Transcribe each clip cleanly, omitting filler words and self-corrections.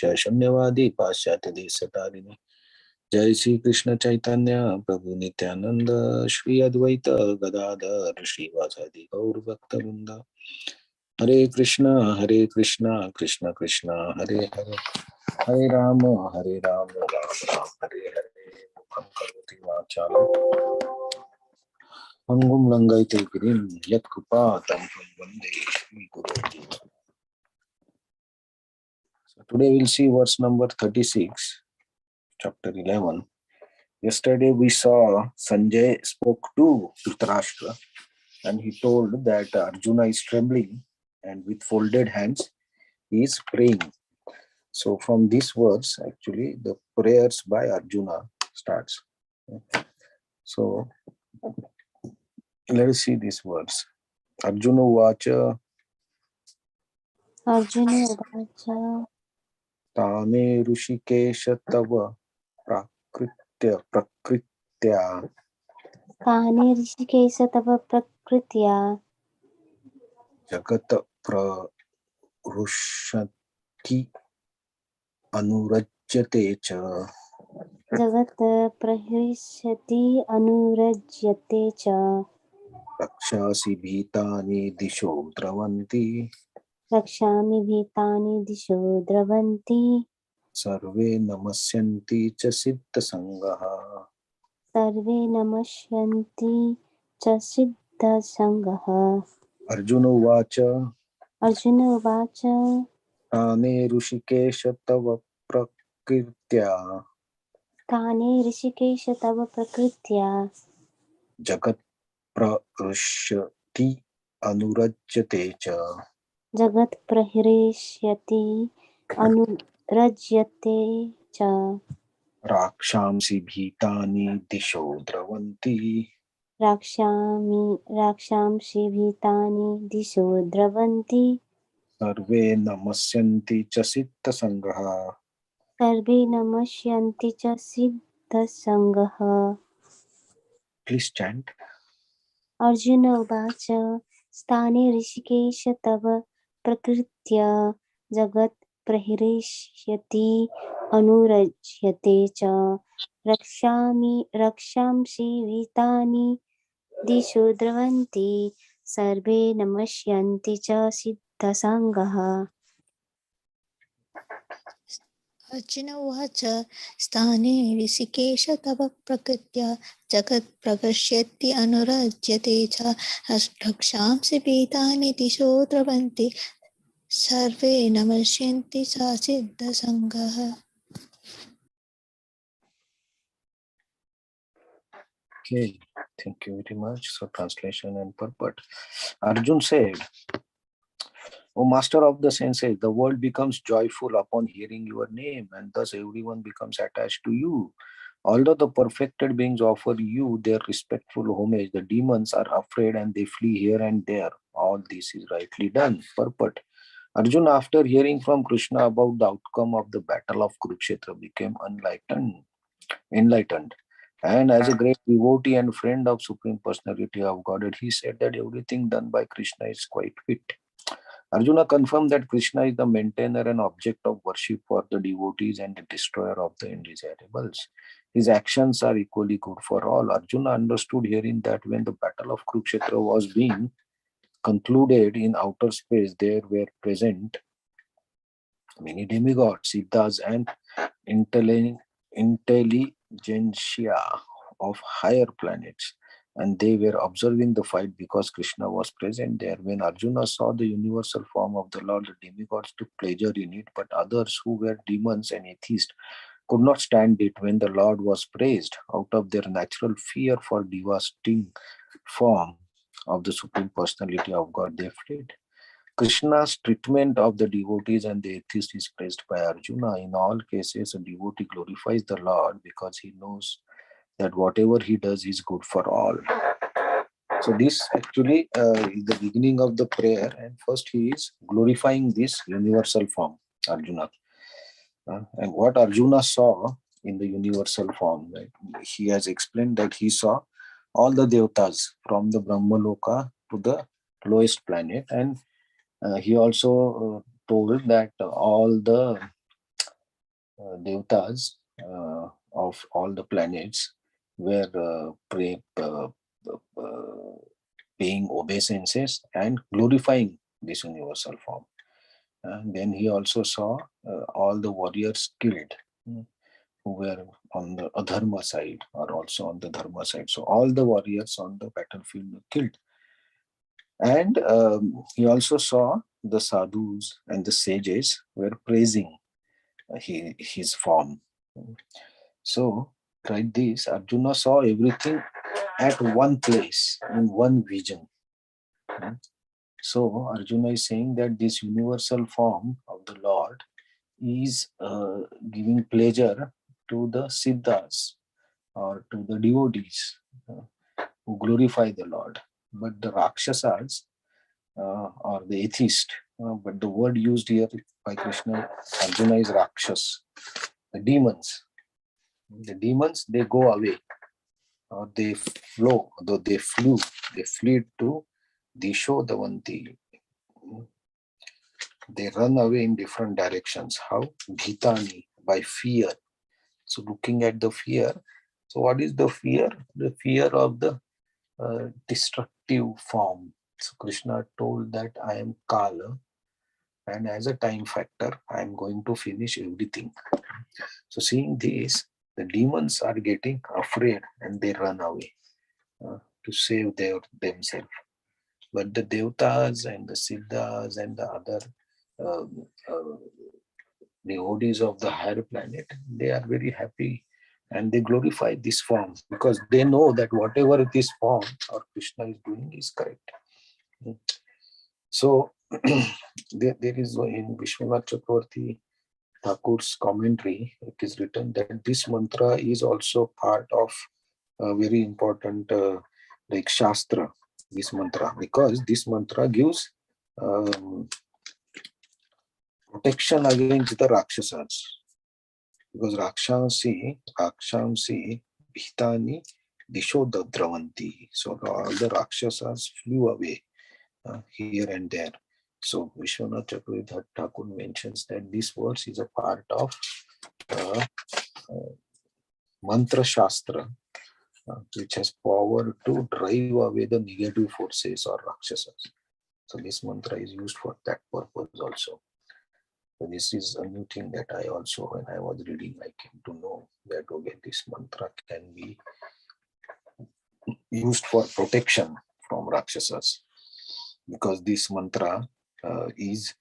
Nishya Shunyavadi Paschatya Desatarini. Jai Shri Krishna Chaitanya Prabhu Nityananda Shri Advaita Gadadhar Shri Vasadi Gaur Bhakta Hare Krishna, Krishna Krishna, Hare Hare, Hare Rama, Hare Rama, Rama Rama, Hare Hare. Mukham karoti vachalam, Pangum langaite girim, Yat Kripa tamham vande Shri Guru. So today we'll see verse number 36, chapter 11. Yesterday we saw Sanjay spoke to Dhritarashtra and he told that Arjuna is trembling and with folded hands he is praying. So from these words, actually, the prayers by Arjuna starts. So let us see these words. Arjuna Vacha Tame Rushikesha Tava Prakritya Kane Rishikesha Tava Prakritya Jagat Prarushati Anurajyate Cha Jagat Prahrishati Anurajyate Cha Rakshasi Bhitani Disho Dravanti Rakshami Bhitani Disho Dravanti Sarve Namasyanti Cha Siddha Sangaha. Sarve Namashyanti Cha Siddha Sangaha. Arjuna Vacha Arjuna Vacha Tane Rushikesha Tava Prakritya Kane Rishikesha Tava Prakritya Jagat Prarushati Anurajyate Cha Jagat Prahirishyati Anurajyate Cha Rakshamsi Bhitani Disho Dravanti Rakshamshi Bhitani Disho Dravanti Sarve Namasyanti Cha Siddha Sangaha. Sarve Namashyanti Cha Siddha Sangaha. Please chant. Arjuna Uvacha Sthane Rishikesha Tava Prakritya Jagat Prahirishyati Anurajyate Cha Rakshamsi Vitani Disho Dravanti Sarve Namashyanti Cha Siddha Sangaha. Arjuna Uvacha Sthane Rishikesha Tava Prakritya Jagat Pragashyati Anurajyate Cha Rakshamsi Bhitani Disho Dravanti Sarve Namasyanti Cha Siddha Sangaha. Okay, thank you very much. So translation and purport. Arjun said, O master of the senses, the world becomes joyful upon hearing your name, and thus everyone becomes attached to you. Although the perfected beings offer you their respectful homage, the demons are afraid and they flee here and there. All this is rightly done. Purport. Arjuna, after hearing from Krishna about the outcome of the battle of Kurukshetra, became enlightened. And as a great devotee and friend of Supreme Personality of Godhead, he said that everything done by Krishna is quite fit. Arjuna confirmed that Krishna is the maintainer and object of worship for the devotees and the destroyer of the indesirables. His actions are equally good for all. Arjuna understood herein that when the battle of Kurukshetra was being concluded in outer space, there were present many demigods, siddhas, and intelligentsia of higher planets, and they were observing the fight because Krishna was present there. When Arjuna saw the universal form of the Lord, the demigods took pleasure in it, but others who were demons and atheists could not stand it when the Lord was praised. Out of their natural fear for devastating form of the Supreme Personality of God, they fled. Krishna's treatment of the devotees and the atheists is praised by Arjuna. In all cases, a devotee glorifies the Lord because he knows that whatever he does is good for all. So this actually is the beginning of the prayer, and first he is glorifying this universal form, Arjuna. And what Arjuna saw in the universal form, right? He has explained that he saw all the devatas from the Brahmaloka to the lowest planet, and he also told that all the Devtas of all the planets were paying obeisances and glorifying this universal form. And then he also saw all the warriors killed who were on the adharma side or also on the dharma side. So all the warriors on the battlefield were killed. And he also saw the sadhus and the sages were praising his form. So, like this, Arjuna saw everything at one place in one vision. So, Arjuna is saying that this universal form of the Lord is giving pleasure to the siddhas or to the devotees who glorify the Lord. But the Rakshasas or the atheist, but the word used here by Krishna, Arjuna is Rakshas, the demons. The demons, they go away or they flow, though they flee to Disho Davanti. They run away in different directions. How? Bhitani, by fear. So looking at the fear, so what is the fear? The fear of the destructive form. So Krishna told that I am Kala, and as a time factor, I am going to finish everything. So seeing this, the demons are getting afraid and they run away to save themselves. But the Devtas and the Siddhas and the other devotees of the higher planet, they are very happy and they glorify this form because they know that whatever this form or Krishna is doing is correct. So there is in Vishwanath Chakravarti Thakur's commentary, it is written that this mantra is also part of a very important like Shastra, this mantra, because this mantra gives protection against the Rakshasas. Because Rakshamsi, Bhitani, Disho Dravanti. So all the Rakshasas flew away here and there. So Vishwanath Chakravarti Thakur mentions that this verse is a part of Mantra Shastra, which has power to drive away the negative forces or Rakshasas. So this mantra is used for that purpose also. So this is a new thing that I also, when I was reading, I came to know that okay, this mantra can be used for protection from Rakshasas, because this mantra is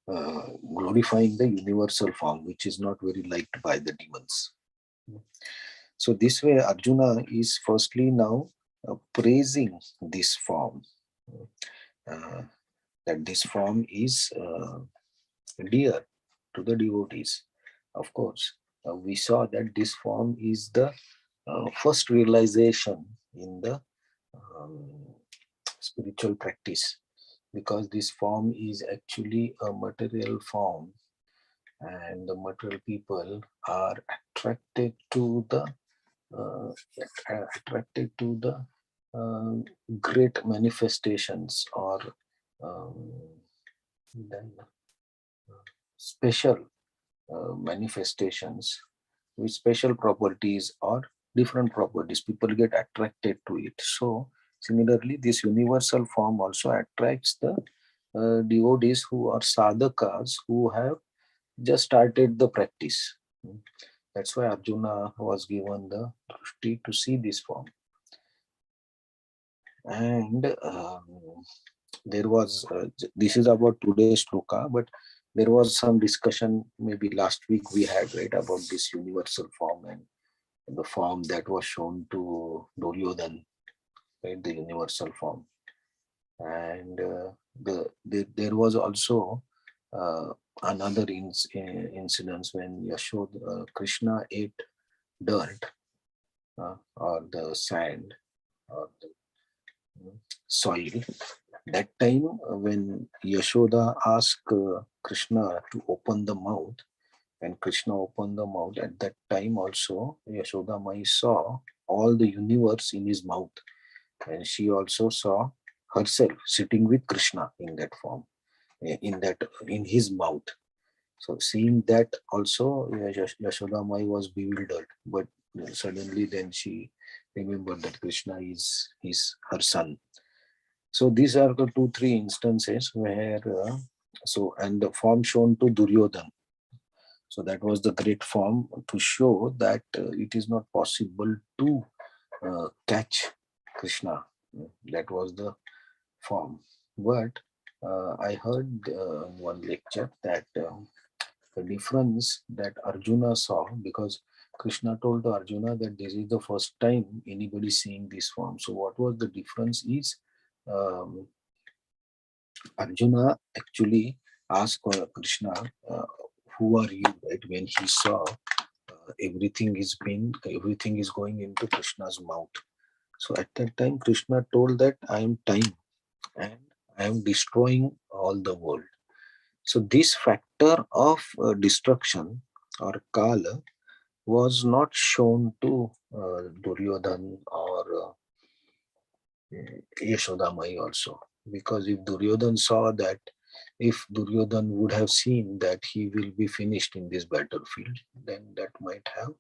glorifying the universal form, which is not very liked by the demons. So this way, Arjuna is firstly now praising this form, that this form is dear to the devotees. Of course, we saw that this form is the first realization in the spiritual practice, because this form is actually a material form, and the material people are attracted to the great manifestations or then special manifestations with special properties or different properties. People get attracted to it. So similarly, this universal form also attracts the devotees who are sadhakas, who have just started the practice. That's why Arjuna was given the drishti to see this form. And there was, this is about today's shloka, but there was some discussion maybe last week we had, right, about this universal form and the form that was shown to Duryodhan, right, the universal form. And there was also another incident when Yashoda, Krishna ate dirt or the sand or the soil. That time when Yashoda asked Krishna to open the mouth, and Krishna opened the mouth, at that time also Yashoda Mai saw all the universe in his mouth, and she also saw herself sitting with Krishna in that form, in his mouth. So seeing that also, Yashoda Mai was bewildered, but suddenly then she remembered that Krishna is her son. So these are the 2-3 instances where and the form shown to Duryodhan. So that was the great form to show that it is not possible to catch Krishna. That was the form. But I heard one lecture that the difference that Arjuna saw, because Krishna told to Arjuna that this is the first time anybody seeing this form. So what was the difference is um, Arjuna actually asked Krishna, "Who are you?" Right, when he saw everything is going into Krishna's mouth. So at that time, Krishna told that I am time and I am destroying all the world. So this factor of destruction or kala was not shown to Duryodhan or Yashodamai also. Because if Duryodhan saw that, if Duryodhan would have seen that he will be finished in this battlefield, then that might have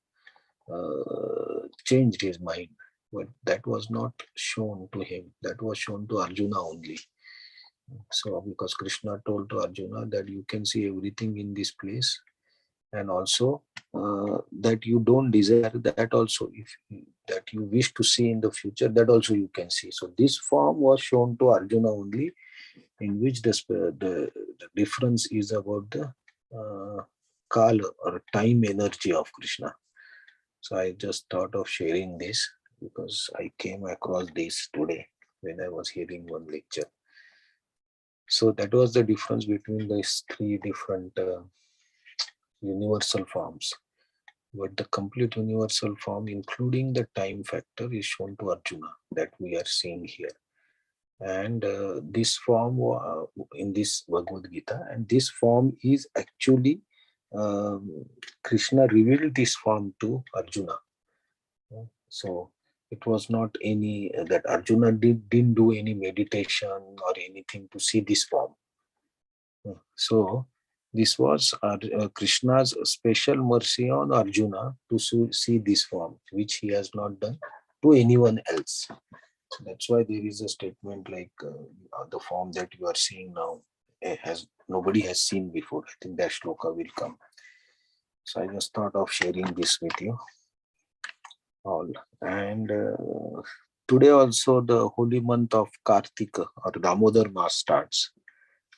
changed his mind. But that was not shown to him. That was shown to Arjuna only. So because Krishna told to Arjuna that you can see everything in this place, and also that you don't desire that also, if that you wish to see in the future, that also you can see. So this form was shown to Arjuna only, in which the difference is about the kala or time energy of Krishna. So I just thought of sharing this because I came across this today when I was hearing one lecture. So that was the difference between these 3 different universal forms. But the complete universal form, including the time factor, is shown to Arjuna that we are seeing here. And this form in this Bhagavad Gita, and this form is actually Krishna revealed this form to Arjuna. So it was not any that Arjuna didn't do any meditation or anything to see this form. So this was Krishna's special mercy on Arjuna to see this form, which he has not done to anyone else. So that's why there is a statement like the form that you are seeing now has nobody has seen before. I think that shloka will come. So I just thought of sharing this with you all. And today also the holy month of Kartika or Damodar Maas starts.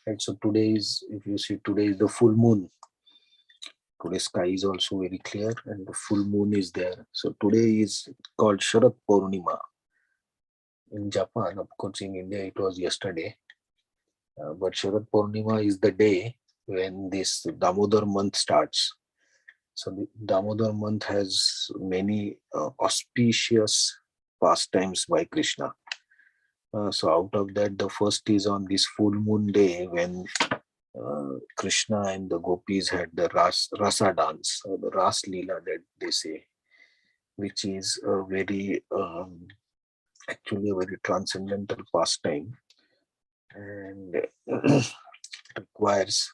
And so today is, if you see, today is the full moon. Today's sky is also very clear and the full moon is there. So today is called Sharad Purnima. In Japan, of course, in India, it was yesterday. But Sharad Purnima is the day when this Damodar month starts. So the Damodar month has many auspicious pastimes by Krishna. So out of that, the first is on this full moon day when Krishna and the gopis had the rasa dance, or the ras leela that they say, which is a very actually a very transcendental pastime, and requires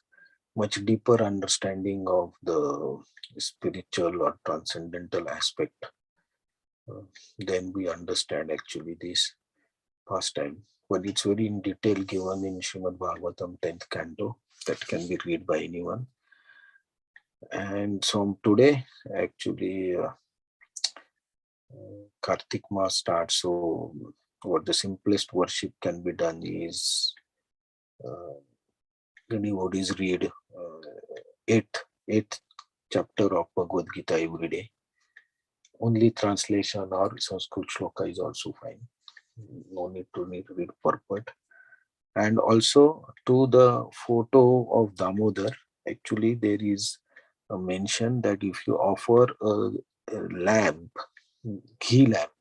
much deeper understanding of the spiritual or transcendental aspect. Then we understand actually this pastime. But it's very in detail given in Srimad Bhagavatam 10th canto that can be read by anyone. And so today, actually, Kartik Maas starts. So, what the simplest worship can be done is the devotees read eighth chapter of Bhagavad Gita every day. Only translation or Sanskrit shloka is also fine. No need to read purport. And also to the photo of Damodar, actually there is a mention that if you offer a lamp, ghee lamp,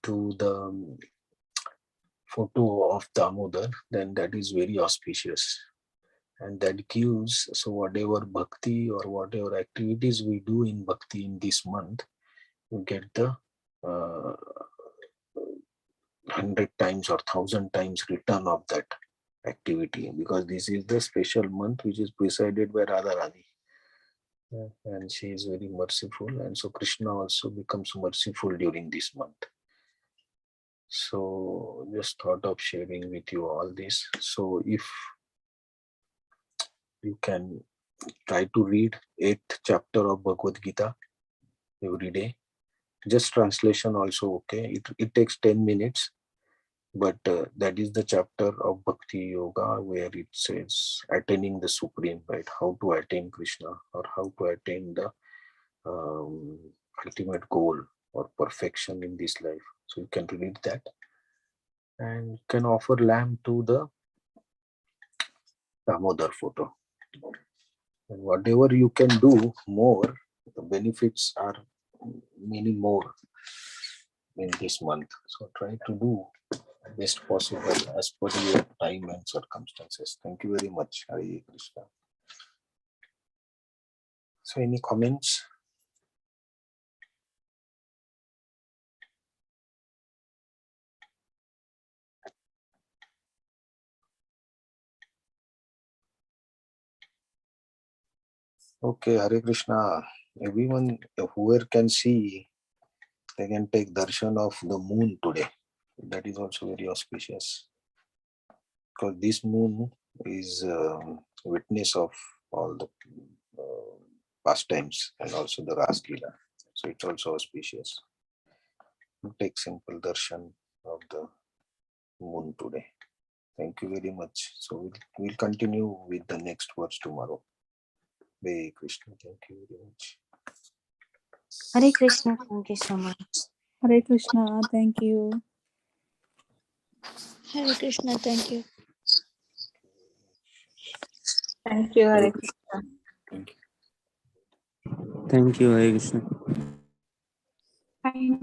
to the photo of Damodar, then that is very auspicious. And that gives, so whatever bhakti or whatever activities we do in bhakti in this month, you get the 100 times or 1,000 times return of that activity, because this is the special month which is presided by Radharani. And she is very merciful, and so Krishna also becomes merciful during this month. So just thought of sharing with you all this. So if you can try to read 8th chapter of Bhagavad Gita every day. Just translation also okay. It takes 10 minutes, but that is the chapter of Bhakti Yoga where it says attaining the Supreme, right? How to attain Krishna, or how to attain the ultimate goal or perfection in this life. So you can read that, and you can offer lamb to the Damodar photo. And whatever you can do more, the benefits are many more in this month. So try to do best possible as per your time and circumstances. Thank you very much. Hare Krishna. So any comments? Okay, Hare Krishna. Everyone, whoever can see, they can take darshan of the moon today. That is also very auspicious, because this moon is witness of all the pastimes and also the Ras Leela. So it's also auspicious. Take simple darshan of the moon today. Thank you very much. So we'll continue with the next words tomorrow. Hare Krishna. Thank you very much. Hare Krishna. Thank you so much. Hare Krishna. Thank you. Hare Krishna, thank you. Thank you, Hare Krishna. Thank you. Thank you, Hare Krishna. Thank